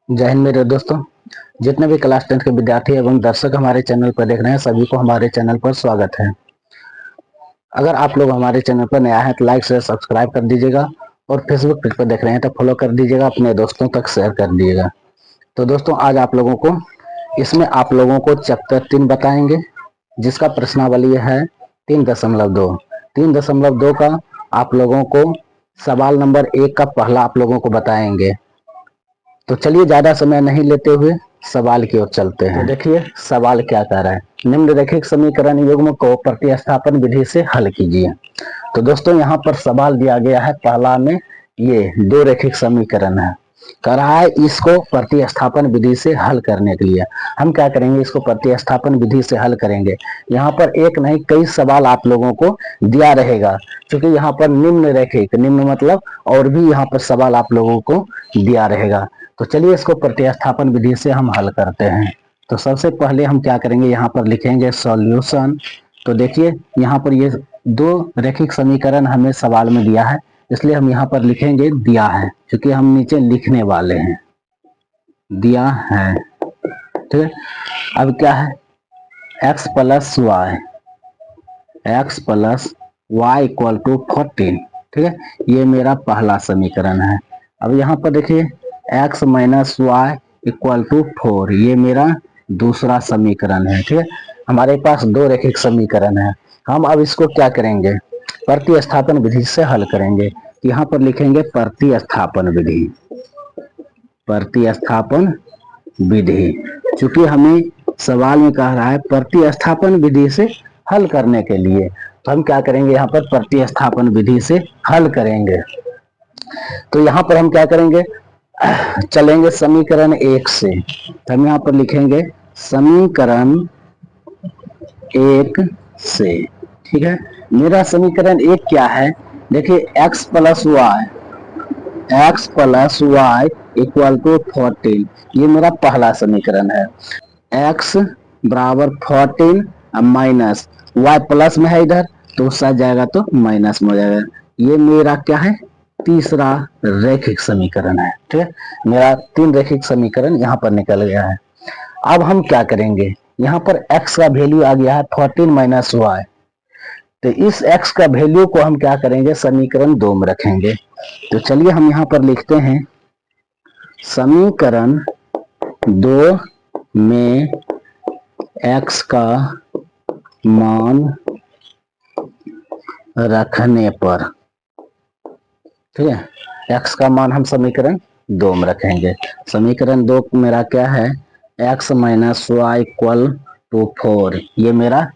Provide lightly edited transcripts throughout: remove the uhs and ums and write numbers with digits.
जय हिंद मेरे दोस्तों। जितने भी क्लास 10 के विद्यार्थी एवं दर्शक हमारे चैनल पर देख रहे हैं, सभी को हमारे चैनल पर स्वागत है। अगर आप लोग हमारे चैनल पर नया है तो लाइक शेयर सब्सक्राइब कर दीजिएगा और फेसबुक पेज पर देख रहे हैं तो फॉलो कर दीजिएगा, अपने दोस्तों तक शेयर कर दीजिएगा। तो दोस्तों, आज आप लोगों को इसमें आप लोगों को चैप्टर 3 बताएंगे, जिसका प्रश्नावली है 3.2। 3.2 का आप लोगों को सवाल नंबर 1 का पहला आप लोगों को बताएंगे। तो चलिए ज्यादा समय नहीं लेते हुए सवाल की ओर चलते हैं। तो देखिए सवाल क्या कह रहा है, निम्नलिखित समीकरण युग्म को प्रतिस्थापन विधि से हल कीजिए। तो दोस्तों, यहाँ पर सवाल दिया गया है, पहला में ये दो रैखिक समीकरण है, कह रहा है इसको प्रतिस्थापन विधि से हल करने के लिए हम क्या करेंगे, इसको प्रतिस्थापन विधि से हल करेंगे। यहाँ पर एक नहीं कई सवाल आप लोगों को दिया रहेगा, क्योंकि यहाँ पर निम्न रैखिक, निम्न मतलब और भी यहाँ पर सवाल आप लोगों को दिया रहेगा। तो चलिए इसको प्रतिस्थापन विधि से हम हल करते हैं। तो सबसे पहले हम क्या करेंगे, यहाँ पर लिखेंगे सॉल्यूशन। तो देखिए यहाँ पर ये दो रैखिक समीकरण हमें सवाल में दिया है, इसलिए हम यहाँ पर लिखेंगे दिया है, क्योंकि हम नीचे लिखने वाले हैं दिया है। ठीक है, अब क्या है, x plus y equal to 14। ठीक है, ये मेरा पहला समीकरण है। अब यहाँ पर देखिए x minus y equal to 4, ये मेरा दूसरा समीकरण है। ठीक है, हमारे पास दो रैखिक समीकरण है। हम अब इसको क्या करेंगे, प्रतिस्थापन विधि से हल करेंगे। यहाँ पर लिखेंगे प्रतिस्थापन विधि, प्रतिस्थापन विधि, चूंकि हमें सवाल में कह रहा है प्रतिस्थापन विधि से हल करने के लिए, तो हम क्या करेंगे, यहाँ पर प्रतिस्थापन विधि से हल करेंगे। तो यहाँ पर हम क्या करेंगे, चलेंगे समीकरण 1 से। तो हम यहाँ पर लिखेंगे समीकरण 1 से। ठीक है, मेरा समीकरण 1 क्या है, देखिए x plus y equal to 14, ये मेरा पहला समीकरण है। x बराबर 14 माइनस y प्लस में है इधर, तो उससे जाएगा तो माइनस में हो जाएगा। ये मेरा क्या है, तीसरा रैखिक समीकरण है। ठीक है, मेरा 3 रैखिक समीकरण यहाँ पर निकल गया है। अब हम क्या करेंगे, यहाँ पर x का वैल्यू आ गया है 14 माइनस वाई, तो इस x का वैल्यू को हम क्या करेंगे, समीकरण 2 में रखेंगे। तो चलिए हम यहाँ पर लिखते हैं समीकरण 2 में x का मान रखने पर, ठीक है, x का मान हम समीकरण 2 में रखेंगे। समीकरण 2 मेरा क्या है, x minus y equal to 4, ये मेरा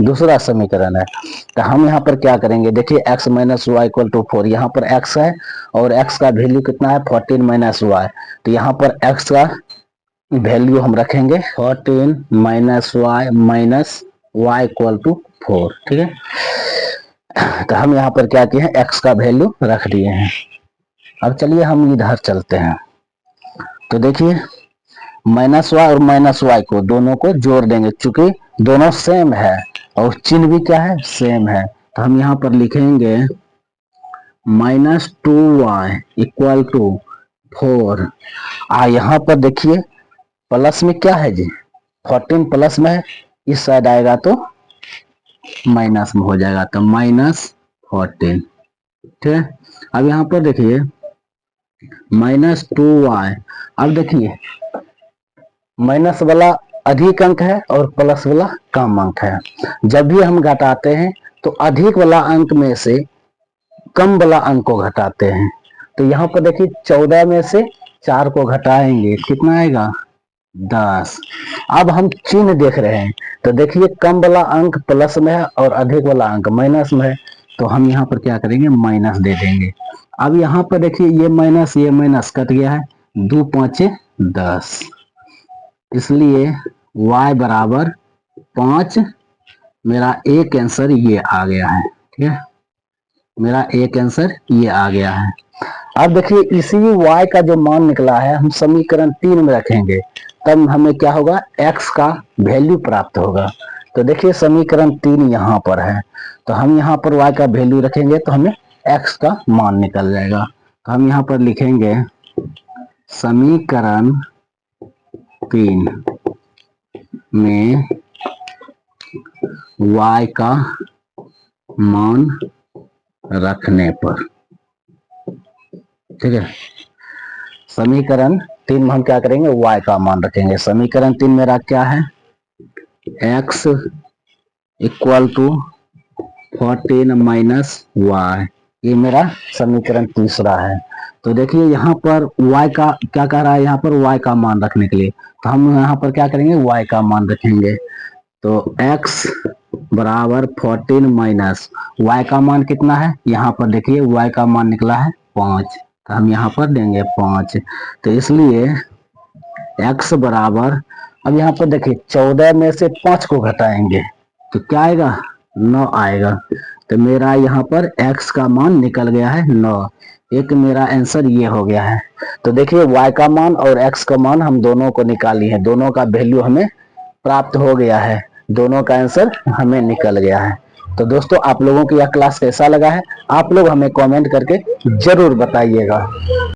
दूसरा समीकरण है। तो हम यहाँ पर क्या करेंगे, देखिए x minus y equal to 4, यहाँ पर x है और x का वैल्यू कितना है 14 माइनस वाई, तो यहाँ पर x का वैल्यू हम रखेंगे 14 माइनस वाई इक्वल टू 4। ठीक है, तो हम यहाँ पर क्या किए हैं, x का वैल्यू रख दिए हैं। अब चलिए हम इधर चलते हैं। तो देखिए माइनस वाई और माइनस वाई को दोनों को जोड़ देंगे, चूंकि दोनों सेम है और चिन्ह भी क्या है, सेम है। तो हम यहाँ पर लिखेंगे -2y इक्वल टू 4। यहाँ पर देखिए प्लस में क्या है जी, 14 प्लस में है, इस साइड आएगा तो माइनस में हो जाएगा, तो -14। ठीक है, अब यहाँ पर देखिए -2y, अब देखिए माइनस वाला अधिक अंक है और प्लस वाला कम अंक है। जब भी हम घटाते हैं तो अधिक वाला अंक में से कम वाला अंक को घटाते हैं। तो यहाँ पर देखिए 14 में से 4 को घटाएंगे, कितना आएगा 10। अब हम चिन्ह देख रहे हैं, तो देखिए कम वाला अंक प्लस में है और अधिक वाला अंक माइनस में है, तो हम यहाँ पर क्या करेंगे, माइनस दे देंगे। अब यहाँ पर देखिए ये माइनस कट गया है, 2 5 10, इसलिए y बराबर 5, मेरा एक आंसर ये आ गया है। ठीक है, मेरा एक आंसर ये आ गया है। अब देखिए इसी y का जो मान निकला है हम समीकरण 3 में रखेंगे, तब हमें क्या होगा, x का वैल्यू प्राप्त होगा। तो देखिए समीकरण 3 यहाँ पर है, तो हम यहाँ पर y का वैल्यू रखेंगे तो हमें x का मान निकल जाएगा। तो हम यहाँ पर लिखेंगे समीकरण 3 में y का मान रखने पर, ठीक है, समीकरण 3 में हम क्या करेंगे, y का मान रखेंगे। समीकरण 3 मेरा क्या है, x equal to 14 minus y, ये मेरा समीकरण तीसरा है। तो देखिए यहाँ पर y का क्या कह रहा है, यहाँ पर y का मान रखने के लिए, तो हम यहाँ पर क्या करेंगे, y का मान रखेंगे। तो x बराबर 14 माइनस y का मान कितना है, यहाँ पर देखिए y का मान निकला है 5, तो हम यहाँ पर देंगे 5। तो इसलिए x बराबर, अब यहाँ पर देखिए 14 में से 5 को घटाएंगे तो क्या आएगा, 9 आएगा। तो मेरा यहाँ पर x का मान निकल गया है 9। एक मेरा आंसर ये हो गया है। तो देखिए y का मान और x का मान हम दोनों को निकाली है, दोनों का वैल्यू हमें प्राप्त हो गया है, दोनों का आंसर हमें निकल गया है। तो दोस्तों आप लोगों को यह क्लास कैसा लगा है, आप लोग हमें कमेंट करके जरूर बताइएगा।